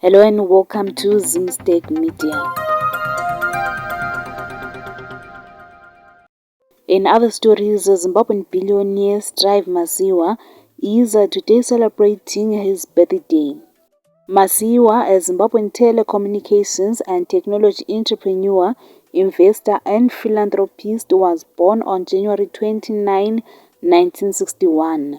Hello and welcome to Zimstack Media. In other stories, Zimbabwean billionaire Strive Masiyiwa is today celebrating his birthday. Masiyiwa, a Zimbabwean telecommunications and technology entrepreneur, investor and philanthropist, was born on January 29, 1961.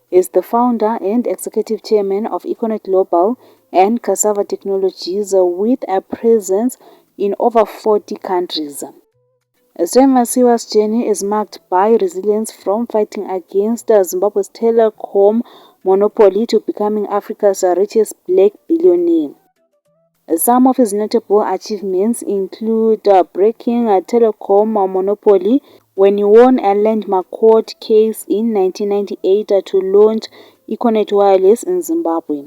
He is the founder and executive chairman of Econet Global and Cassava Technologies with a presence in over 40 countries. Strive Masiyiwa's journey is marked by resilience from fighting against Zimbabwe's telecom monopoly to becoming Africa's richest black billionaire. Some of his notable achievements include breaking a telecom monopoly when he won a landmark court case in 1998 to launch Econet Wireless in Zimbabwe.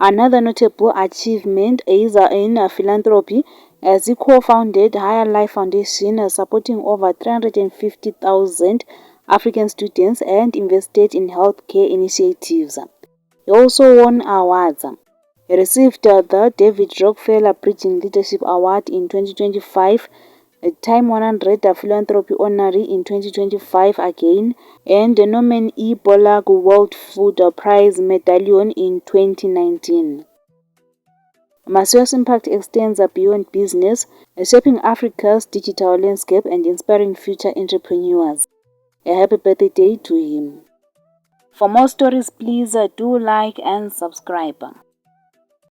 Another notable achievement is in philanthropy, as he co-founded Higher Life Foundation, supporting over 350,000 African students and invested in healthcare initiatives. He also won awards. He received the David Rockefeller Bridging Leadership Award in 2025, a Time 100 Philanthropy Honorary in 2025 again, and the Norman E. Borlaug World Food Prize Medallion in 2019. Masiyiwa's impact extends beyond business, shaping Africa's digital landscape and inspiring future entrepreneurs. A happy birthday to him. For more stories, please do like and subscribe.